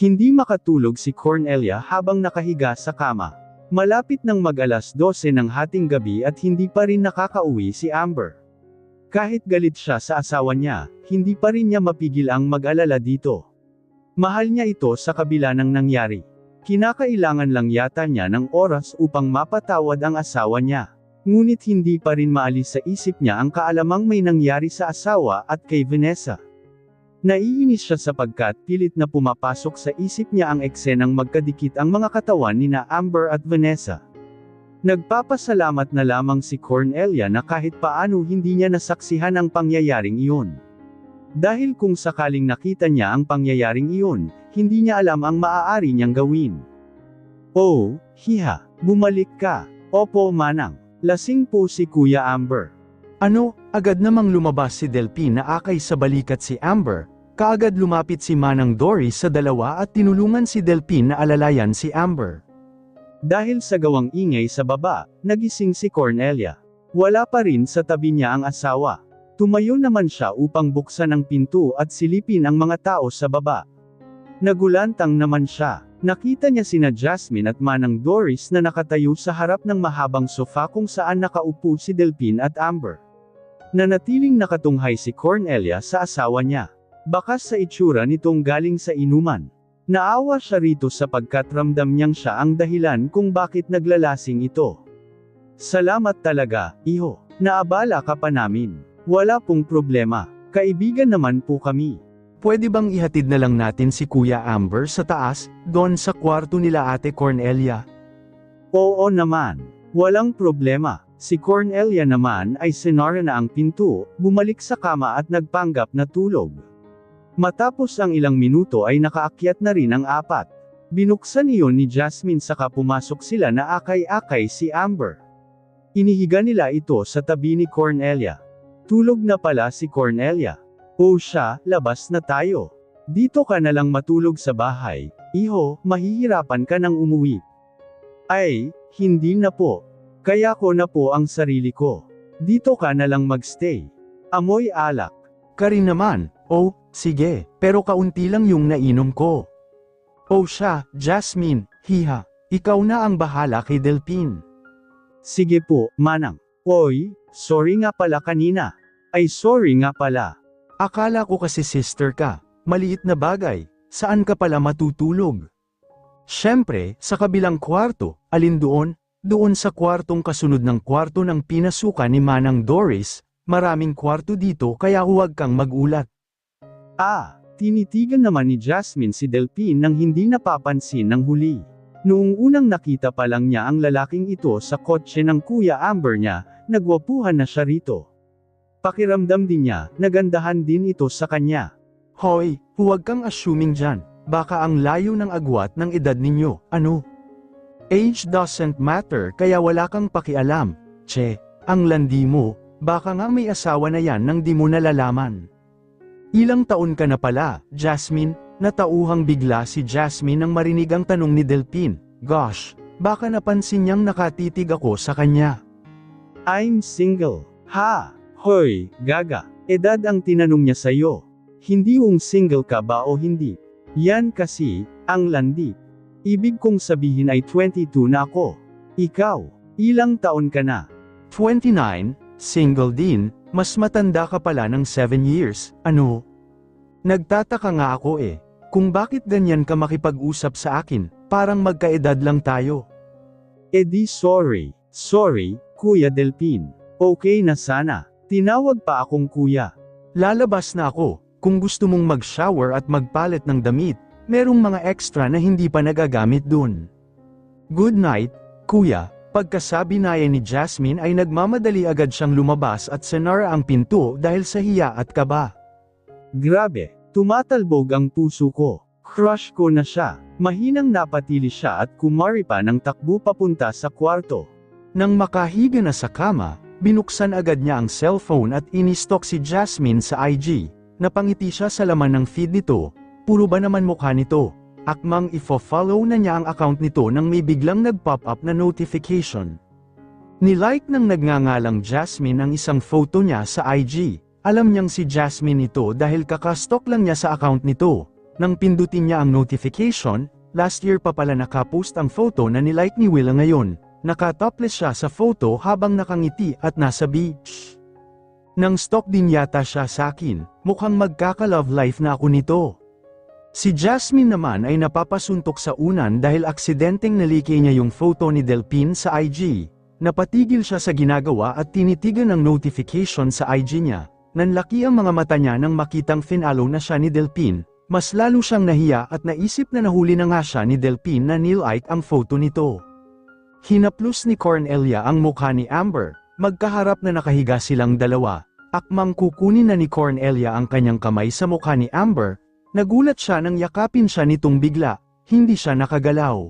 Hindi makatulog si Cornelia habang nakahiga sa kama. Malapit nang mag-alas 12 ng hating gabi at hindi pa rin nakakauwi si Amber. Kahit galit siya sa asawa niya, hindi pa rin niya mapigil ang mag-alala dito. Mahal niya ito sa kabila ng nangyari. Kinakailangan lang yata niya ng oras upang mapatawad ang asawa niya. Ngunit hindi pa rin maalis sa isip niya ang kaalamang may nangyari sa asawa at kay Vanessa. Naiinis siya sapagkat pilit na pumapasok sa isip niya ang eksenang magkadikit ang mga katawan nina Amber at Vanessa. Nagpapasalamat na lamang si Cornelia na kahit paano hindi niya nasaksihan ang pangyayaring iyon. Dahil kung sakaling nakita niya ang pangyayaring iyon, hindi niya alam ang maaari niyang gawin. Oh, hiha, bumalik ka. Opo, manang. Lasing po si Kuya Amber. Ano, agad namang lumabas si Delphine na akay sa balikat si Amber, kaagad lumapit si Manang Doris sa dalawa at tinulungan si Delphine na alalayan si Amber. Dahil sa gawang ingay sa baba, nagising si Cornelia. Wala pa rin sa tabi niya ang asawa. Tumayo naman siya upang buksan ang pinto at silipin ang mga tao sa baba. Nagulantang naman siya. Nakita niya sina Jasmine at Manang Doris na nakatayo sa harap ng mahabang sofa kung saan nakaupo si Delphine at Amber. Nanatiling nakatunghay si Cornelia sa asawa niya. Bakas sa itsura nitong galing sa inuman. Naawa siya rito sapagkat ramdam niyang siya ang dahilan kung bakit naglalasing ito. Salamat talaga, iho. Naabala ka pa namin. Wala pong problema. Kaibigan naman po kami. Pwede bang ihatid na lang natin si Kuya Amber sa taas, doon sa kwarto nila Ate Cornelia? Oo naman. Walang problema. Si Cornelia naman ay sinara na ang pinto, bumalik sa kama at nagpanggap na tulog. Matapos ang ilang minuto ay nakaakyat na rin ang apat. Binuksan iyon ni Jasmine saka pumasok sila na akay-akay si Amber. Inihiga nila ito sa tabi ni Cornelia. Tulog na pala si Cornelia. O siya, labas na tayo. Dito ka na lang matulog sa bahay, iho, mahihirapan ka nang umuwi. Ay, hindi na po. Kaya ko na po ang sarili ko. Dito ka na lang magstay. Amoy alak. Ka rin naman, oh, sige, pero kaunti lang yung nainom ko. Oh siya, Jasmine, hiha, ikaw na ang bahala kay Delphine. Sige po, manang. Oy, sorry nga pala kanina. Ay sorry nga pala. Akala ko kasi sister ka, maliit na bagay, saan ka pala matutulog? Siyempre, sa kabilang kwarto, alin doon? Doon sa kwartong kasunod ng kwarto ng pinasukan ni Manang Doris, maraming kwarto dito kaya huwag kang magulat. Ah, tinitigan naman ni Jasmine si Delphine nang hindi napapansin ng huli. Noong unang nakita pa lang niya ang lalaking ito sa kotse ng Kuya Amber niya, nagwapuhan na siya rito. Pakiramdam din niya, nagandahan din ito sa kanya. Hoy, huwag kang assuming dyan, baka ang layo ng agwat ng edad ninyo, ano? Age doesn't matter kaya wala kang pakialam. Che, ang landi mo, baka nga may asawa na yan nang di mo nalalaman. Ilang taon ka na pala, Jasmine? Natauhang bigla si Jasmine nang marinig ang tanong ni Delphine. Gosh, baka napansin niyang nakatitig ako sa kanya. I'm single. Ha? Hoy, gaga. Edad ang tinanong niya sa'yo. Hindi single ka ba o hindi? Yan kasi, ang landi. Ibig kong sabihin ay 22 na ako. Ikaw, ilang taon ka na? 29, single din, mas matanda ka pala ng 7 years, ano? Nagtataka nga ako kung bakit ganyan ka makipag-usap sa akin, parang magkaedad lang tayo. Di sorry. Sorry, Kuya Delphine. Okay na sana. Tinawag pa akong kuya. Lalabas na ako, kung gusto mong mag-shower at magpalit ng damit, merong mga extra na hindi pa nagagamit dun. Good night, kuya. Pagkasabi na ni Jasmine ay nagmamadali agad siyang lumabas at sinara ang pinto dahil sa hiya at kaba. Grabe, tumatalbog ang puso ko. Crush ko na siya. Mahinang napatili siya at kumari pa ng takbo papunta sa kwarto. Nang makahiga na sa kama, binuksan agad niya ang cellphone at inistalk si Jasmine sa IG. Napangiti siya sa laman ng feed nito. Puro ba naman mukha nito? Akmang ifo-follow na niya ang account nito nang may biglang nag-pop up na notification. Nilike ng nagngangalang Jasmine ang isang photo niya sa IG. Alam niyang si Jasmine ito dahil kakastalk lang niya sa account nito. Nang pindutin niya ang notification, last year pa pala nakapost ang photo na nilike ni Willa ngayon. Nakatopless siya sa photo habang nakangiti at nasa beach. Nang stalk din yata siya sa akin, mukhang magkaka-love life na ako nito. Si Jasmine naman ay napapasuntok sa unan dahil aksidenteng nalike niya yung photo ni Delphine sa IG. Napatigil siya sa ginagawa at tinitigan ang notification sa IG niya. Nanlaki ang mga mata niya nang makitang finalo na siya ni Delphine. Mas lalo siyang nahiya at naisip na nahuli na nga siya ni Delphine na nilike ang photo nito. Hinaplos ni Cornelia ang mukha ni Amber. Magkaharap na nakahiga silang dalawa. Akmang kukunin na ni Cornelia ang kanyang kamay sa mukha ni Amber. Nagulat siya nang yakapin siya nitong bigla. Hindi siya nakagalaw.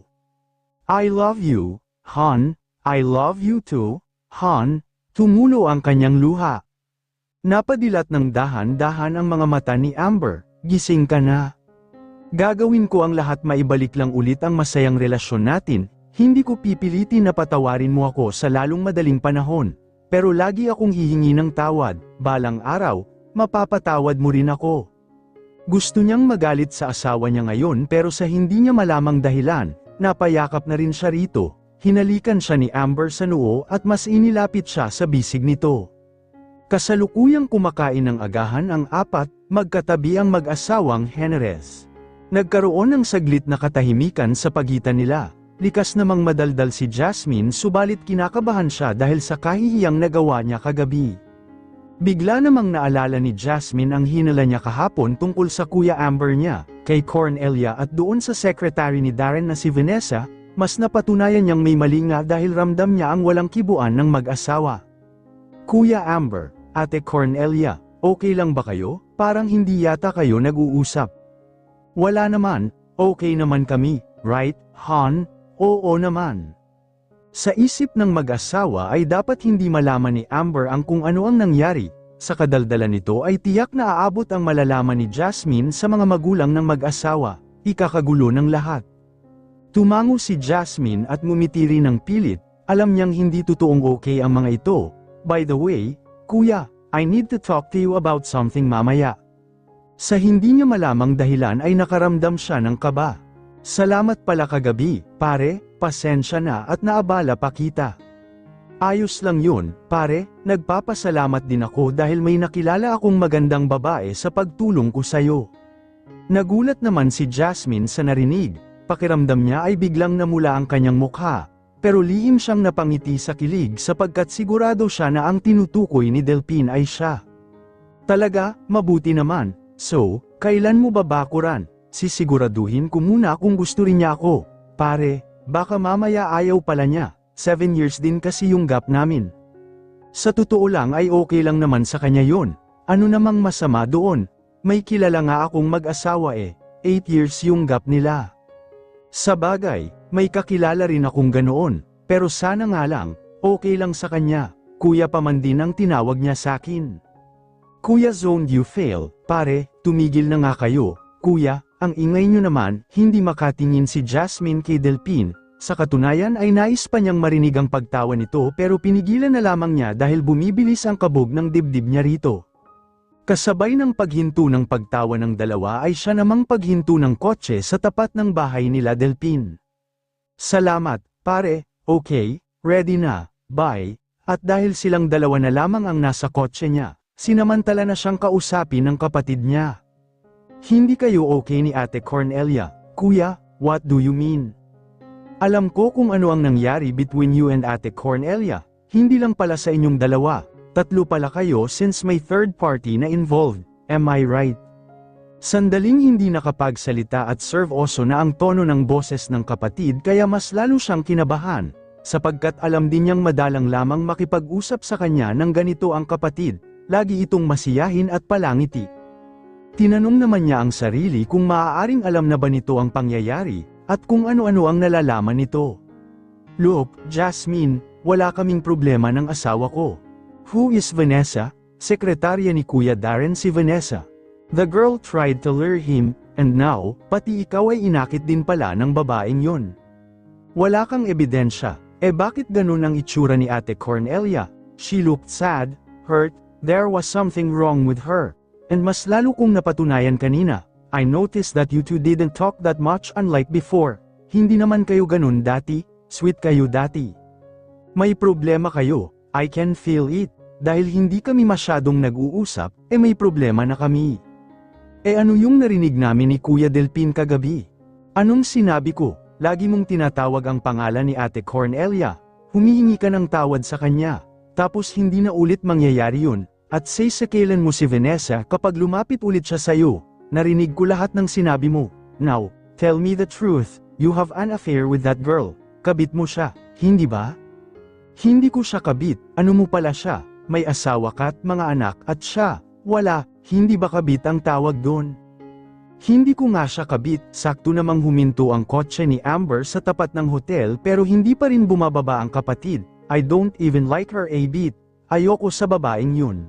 I love you, hon. I love you too, hon. Tumulo ang kanyang luha. Napadilat ng dahan-dahan ang mga mata ni Amber. Gising ka na. Gagawin ko ang lahat maibalik lang ulit ang masayang relasyon natin. Hindi ko pipilitin na patawarin mo ako sa lalong madaling panahon. Pero lagi akong hihingi ng tawad, balang araw, mapapatawad mo rin ako. Gusto niyang magalit sa asawa niya ngayon pero sa hindi niya malamang dahilan, napayakap na rin siya rito. Hinalikan siya ni Amber sa noo at mas inilapit siya sa bisig nito. Kasalukuyang kumakain ng agahan ang apat, magkatabi ang mag-asawang Heneres. Nagkaroon ng saglit na katahimikan sa pagitan nila. Likas namang madaldal si Jasmine subalit kinakabahan siya dahil sa kahihiyang nagawa niya kagabi. Bigla namang naalala ni Jasmine ang hinala niya kahapon tungkol sa Kuya Amber niya, kay Cornelia at doon sa secretary ni Darren na si Vanessa, mas napatunayan niyang may mali nga dahil ramdam niya ang walang kibuan ng mag-asawa. Kuya Amber, Ate Cornelia, okay lang ba kayo? Parang hindi yata kayo nag-uusap. Wala naman, okay naman kami, right, hon? Oo naman. Sa isip ng mag-asawa ay dapat hindi malaman ni Amber ang kung ano ang nangyari. Sa kadaldalan nito ay tiyak na aabot ang malalaman ni Jasmine sa mga magulang ng mag-asawa. Ikakagulo ng lahat. Tumango si Jasmine at ngumiti rin ng pilit. Alam niyang hindi totoong okay ang mga ito. By the way, Kuya, I need to talk to you about something mamaya. Sa hindi niya malamang dahilan ay nakaramdam siya ng kaba. Salamat pala kagabi, pare, pasensya na at naabala pa kita. Ayos lang yun, pare, nagpapasalamat din ako dahil may nakilala akong magandang babae sa pagtulong ko sayo. Nagulat naman si Jasmine sa narinig, pakiramdam niya ay biglang namula ang kanyang mukha, pero lihim siyang napangiti sa kilig sapagkat sigurado siya na ang tinutukoy ni Delphine ay siya. Talaga, mabuti naman, so, kailan mo babakuran? Sisiguraduhin ko muna kung gusto rin niya ako. Pare, baka mamaya ayaw pala niya, 7 years din kasi yung gap namin. Sa totoo lang ay okay lang naman sa kanya yun. Ano namang masama doon? May kilala nga akong mag-asawa 8 years yung gap nila. Sa bagay, may kakilala rin akong ganoon, pero sana nga lang, okay lang sa kanya. Kuya pa man din ang tinawag niya sa akin. Kuya zoned you fail, pare, tumigil na nga kayo, kuya. Ang ingay nyo naman, hindi makatingin si Jasmine kay Delphine. Sa katunayan ay nais pa niyang marinig ang pagtawa nito pero pinigilan na lamang niya dahil bumibilis ang kabog ng dibdib niya rito. Kasabay ng paghinto ng pagtawa ng dalawa ay siya namang paghinto ng kotse sa tapat ng bahay nila Delphine. Salamat, pare, okay, ready na, bye. At dahil silang dalawa na lamang ang nasa kotse niya, sinamantala na siyang kausapin ng kapatid niya. Hindi kayo okay ni Ate Cornelia, Kuya, what do you mean? Alam ko kung ano ang nangyari between you and Ate Cornelia, hindi lang pala sa inyong dalawa, 3 pala kayo since may third party na involved, am I right? Sandaling hindi nakapagsalita at seryoso na ang tono ng boses ng kapatid kaya mas lalo siyang kinabahan, sapagkat alam din niyang madalang lamang makipag-usap sa kanya ng ganito ang kapatid, lagi itong masiyahin at palangiti. Tinanong naman niya ang sarili kung maaaring alam na ba nito ang pangyayari, at kung ano-ano ang nalalaman nito. Look, Jasmine, wala kaming problema ng asawa ko. Who is Vanessa? Sekretarya ni Kuya Darren si Vanessa. The girl tried to lure him, and now, pati ikaw ay inakit din pala ng babaeng yon. Wala kang ebidensya, bakit ganun ang itsura ni Ate Cornelia? She looked sad, hurt, there was something wrong with her. And mas lalo kong napatunayan kanina, I noticed that you two didn't talk that much unlike before. Hindi naman kayo ganun dati, sweet kayo dati. May problema kayo, I can feel it. Dahil hindi kami masyadong nag-uusap, may problema na kami. Ano yung narinig namin ni Kuya Delpin kagabi? Anong sinabi ko? Lagi mong tinatawag ang pangalan ni Ate Cornelia. Humihingi ka ng tawad sa kanya. Tapos hindi na ulit mangyayari yun. At say sa kailan mo si Vanessa kapag lumapit ulit siya sa'yo. Narinig ko lahat ng sinabi mo. Now, tell me the truth, you have an affair with that girl. Kabit mo siya, hindi ba? Hindi ko siya kabit, ano mo pala siya? May asawa ka at mga anak at siya, wala, hindi ba kabit ang tawag doon? Hindi ko nga siya kabit, sakto namang huminto ang kotse ni Amber sa tapat ng hotel pero hindi pa rin bumababa ang kapatid. I don't even like her a bit, ayoko sa babaeng yun.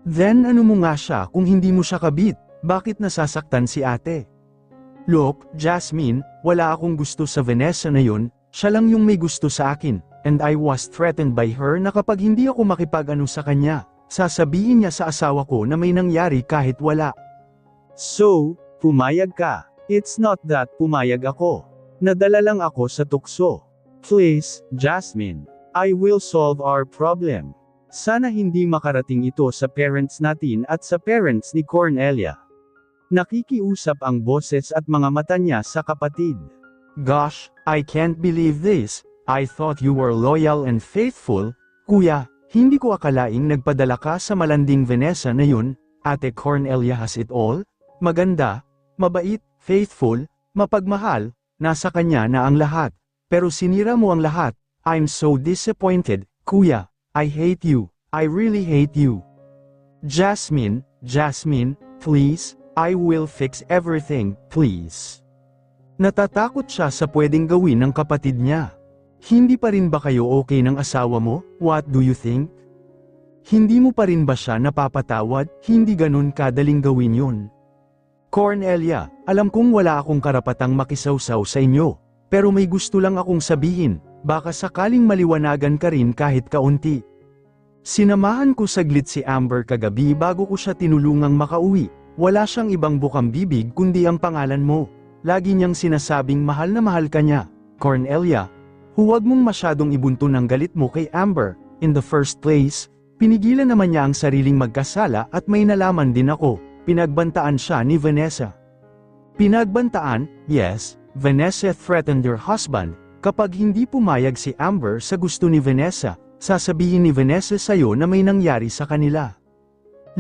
Then ano mo nga siya kung hindi mo siya kabit, bakit nasasaktan si ate? Look, Jasmine, wala akong gusto sa Vanessa na yun, siya lang yung may gusto sa akin, and I was threatened by her na kapag hindi ako makipag-ano sa kanya, sasabihin niya sa asawa ko na may nangyari kahit wala. So, pumayag ka. It's not that pumayag ako. Nadala lang ako sa tukso. Please, Jasmine. I will solve our problem. Sana hindi makarating ito sa parents natin at sa parents ni Cornelia. Nakikiusap ang boses at mga mata niya sa kapatid. Gosh, I can't believe this. I thought you were loyal and faithful. Kuya, hindi ko akalaing nagpadala ka sa malanding Vanessa na yun. Ate Cornelia has it all. Maganda, mabait, faithful, mapagmahal, nasa kanya na ang lahat. Pero sinira mo ang lahat. I'm so disappointed, kuya. I hate you. I really hate you. Jasmine, please, I will fix everything, please. Natatakot siya sa pwedeng gawin ng kapatid niya. Hindi pa rin ba kayo okay ng asawa mo? What do you think? Hindi mo pa rin ba siya napapatawad? Hindi ganun kadaling gawin yun. Cornelia, alam kong wala akong karapatang makisawsaw sa inyo. Pero may gusto lang akong sabihin, baka sakaling maliwanagan ka rin kahit kaunti. Sinamahan ko saglit si Amber kagabi bago ko siya tinulungang makauwi. Wala siyang ibang bukang bibig kundi ang pangalan mo. Lagi niyang sinasabing mahal na mahal ka niya. Cornelia, huwag mong masyadong ibunto ng galit mo kay Amber. In the first place, pinigilan naman niya ang sariling magkasala at may nalaman din ako. Pinagbantaan siya ni Vanessa. Pinagbantaan? Yes, Vanessa threatened your husband. Kapag hindi pumayag si Amber sa gusto ni Vanessa, sasabihin ni Vanessa sa'yo na may nangyari sa kanila.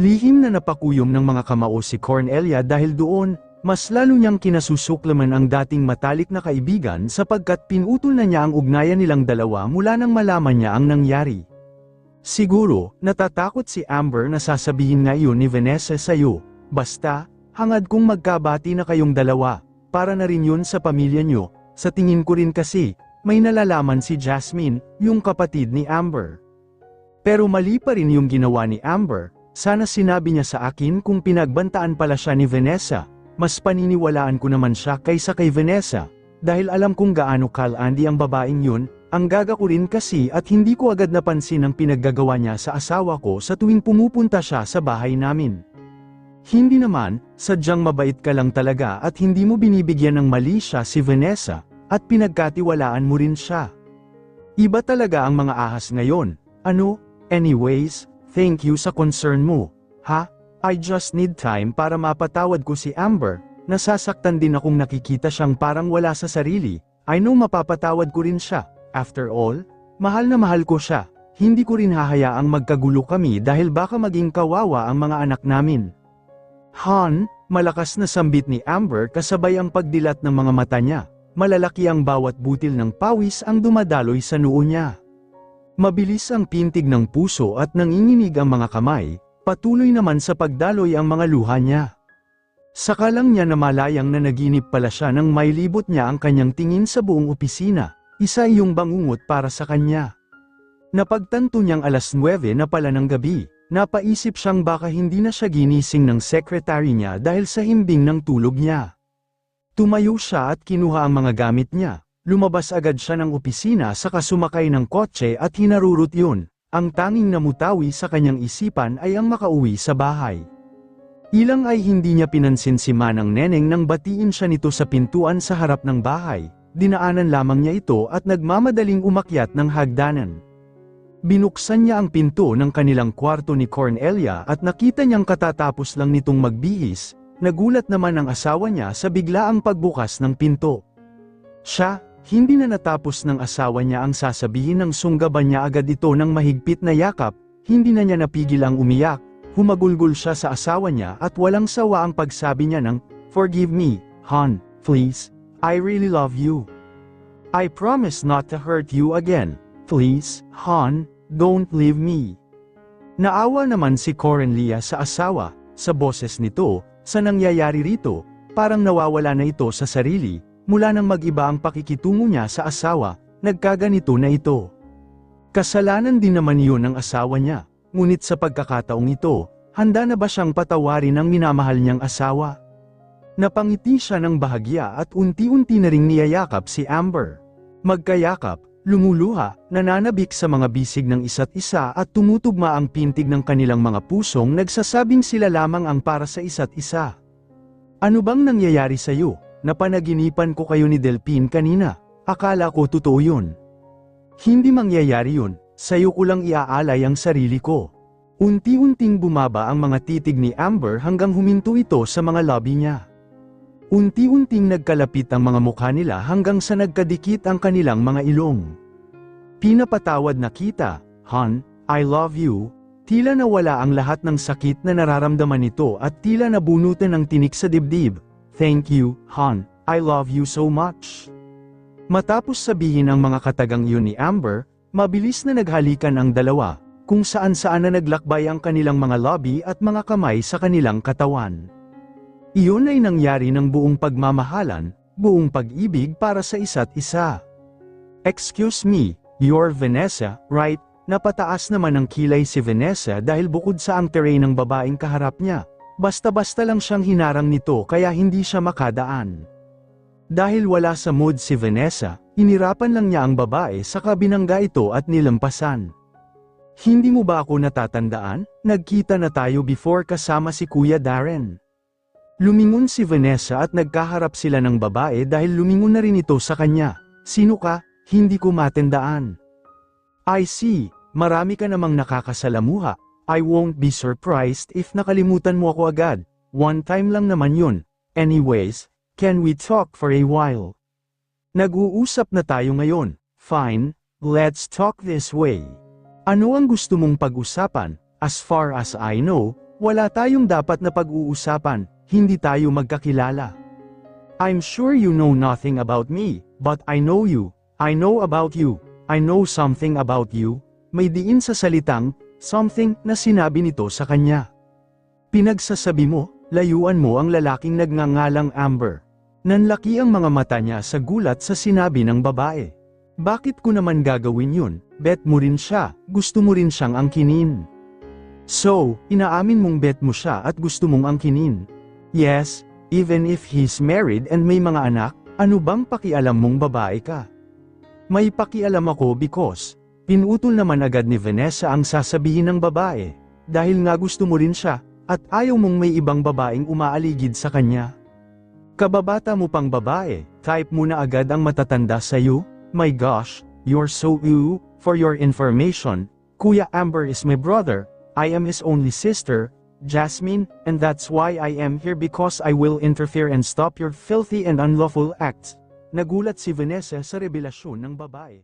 Lihim na napakuyom ng mga kamao si Cornelia dahil doon, mas lalo niyang kinasusuklaman ang dating matalik na kaibigan sapagkat pinutol na niya ang ugnayan nilang dalawa mula nang malaman niya ang nangyari. Siguro, natatakot si Amber na sasabihin nga iyon ni Vanessa sa'yo. Basta, hangad kong magkabati na kayong dalawa, para na rin yun sa pamilya niyo. Sa tingin ko rin kasi, may nalalaman si Jasmine, yung kapatid ni Amber. Pero mali pa rin yung ginawa ni Amber, sana sinabi niya sa akin kung pinagbantaan pala siya ni Vanessa, mas paniniwalaan ko naman siya kaysa kay Vanessa, dahil alam kong gaano kalandi ang babaeng yun, ang gaga ko rin kasi at hindi ko agad napansin ang pinaggagawa niya sa asawa ko sa tuwing pumupunta siya sa bahay namin. Hindi naman, sadyang mabait ka lang talaga at hindi mo binibigyan ng mali siya si Vanessa, at pinagkatiwalaan mo rin siya. Iba talaga ang mga ahas ngayon, ano? Anyways, thank you sa concern mo, ha? I just need time para mapatawad ko si Amber, nasasaktan din akong nakikita siyang parang wala sa sarili, I know mapapatawad ko rin siya, after all, mahal na mahal ko siya, hindi ko rin hahayaang magkagulo kami dahil baka maging kawawa ang mga anak namin. Han, malakas na sambit ni Amber kasabay ang pagdilat ng mga mata niya. Malalaki ang bawat butil ng pawis ang dumadaloy sa noo niya. Mabilis ang pintig ng puso at nanginginig ang mga kamay, patuloy naman sa pagdaloy ang mga luha niya. Saka lang niya namalayang na naginip pala siya nang mailibot niya ang kanyang tingin sa buong opisina, isa iyong bangungot para sa kanya. Napagtanto niyang 9:00 na pala ng gabi. Napaisip siyang baka hindi na siya ginising ng secretary niya dahil sa himbing ng tulog niya. Tumayo siya at kinuha ang mga gamit niya. Lumabas agad siya ng opisina saka sumakay ng kotse at hinarurot yun. Ang tanging namutawi sa kanyang isipan ay ang makauwi sa bahay. Ilang ay hindi niya pinansin si Manang Neneng nang batiin siya nito sa pintuan sa harap ng bahay, dinaanan lamang niya ito at nagmamadaling umakyat ng hagdanan. Binuksan niya ang pinto ng kanilang kwarto ni Cornelia at nakita niyang katatapos lang nitong magbihis, nagulat naman ang asawa niya sa biglaang pagbukas ng pinto. Siya, hindi na natapos ng asawa niya ang sasabihin ng sunggaban niya agad ito ng mahigpit na yakap, hindi na niya napigil ang umiyak. Humagulgol siya sa asawa niya at walang sawa ang pagsabi niya ng, "Forgive me, hon, please. I really love you. I promise not to hurt you again. Please, hon, don't leave me." Naawa naman si Cornelia sa asawa, sa boses nito, sa nangyayari rito, parang nawawala na ito sa sarili, mula nang mag-iba ang pakikitungo niya sa asawa, nagkaganito na ito. Kasalanan din naman yun ng asawa niya. Ngunit sa pagkakataong ito, handa na ba siyang patawarin ang minamahal niyang asawa? Napangiti siya ng bahagya at unti-unti na ring niyayakap si Amber. Magkayakap, lumuluha, nananabik sa mga bisig ng isa't isa at tumutugma ang pintig ng kanilang mga pusong nagsasabing sila lamang ang para sa isa't isa. "Ano bang nangyayari sa iyo? Napanaginipan ko kayo ni Delphine kanina. Akala ko totoo yun." "Hindi mangyayari yun. Sa'yo ko lang iaalay ang sarili ko." Unti-unting bumaba ang mga titig ni Amber hanggang huminto ito sa mga labi niya. Unti-unting nagkalapit ang mga mukha nila hanggang sa nagkadikit ang kanilang mga ilong. Pinapatawad na kita, hon, I love you. Tila nawala ang lahat ng sakit na nararamdaman nito at tila nabunutan ng tinik sa dibdib. "Thank you, hon, I love you so much." Matapos sabihin ang mga katagang iyon ni Amber, mabilis na naghalikan ang dalawa, kung saan-saan na naglakbay ang kanilang mga labi at mga kamay sa kanilang katawan. Iyon ay nangyari ng buong pagmamahalan, buong pag-ibig para sa isa't isa. "Excuse me, you're Vanessa, right?" Napataas naman ang kilay si Vanessa dahil bukod sa ang terrain ng babaeng kaharap niya, basta-basta lang siyang hinarang nito kaya hindi siya makadaan. Dahil wala sa mood si Vanessa, inirapan lang niya ang babae saka binangga ito at nilampasan. "Hindi mo ba ako natatandaan? Nagkita na tayo before kasama si Kuya Darren." Lumingon si Vanessa at nagkaharap sila ng babae dahil lumingon na rin ito sa kanya. "Sino ka? Hindi ko matandaan." "I see, marami ka namang nakakasalamuha. I won't be surprised if nakalimutan mo ako agad. One time lang naman yun. Anyways, can we talk for a while?" "Nag-uusap na tayo ngayon. Fine, let's talk this way. Ano ang gusto mong pag-usapan? As far as I know, wala tayong dapat na pag-uusapan, hindi tayo magkakilala. I'm sure you know nothing about me, but I know you. I know about you. I know something about you." May diin sa salitang, something, na sinabi nito sa kanya. "Pinagsasabi mo, layuan mo ang lalaking nagngangalang Amber." Nanlaki ang mga mata niya sa gulat sa sinabi ng babae. "Bakit ko naman gagawin yun? Bet mo rin siya, gusto mo rin siyang angkinin." "So, inaamin mong bet mo siya at gusto mong angkinin?" "Yes, even if he's married and may mga anak, ano bang pakialam mong babae ka?" "May pakialam ako because," pinutol naman agad ni Vanessa ang sasabihin ng babae, "dahil nga gusto mo rin siya, at ayaw mong may ibang babaeng umaaligid sa kanya." Kababata mo pang babae, type mo na agad ang matatanda sa'yo? My gosh, you're so ew. For your information, Kuya Amber is my brother, I am his only sister, Jasmine, and that's why I am here because I will interfere and stop your filthy and unlawful acts. Nagulat si Vanessa sa revelasyon ng babae.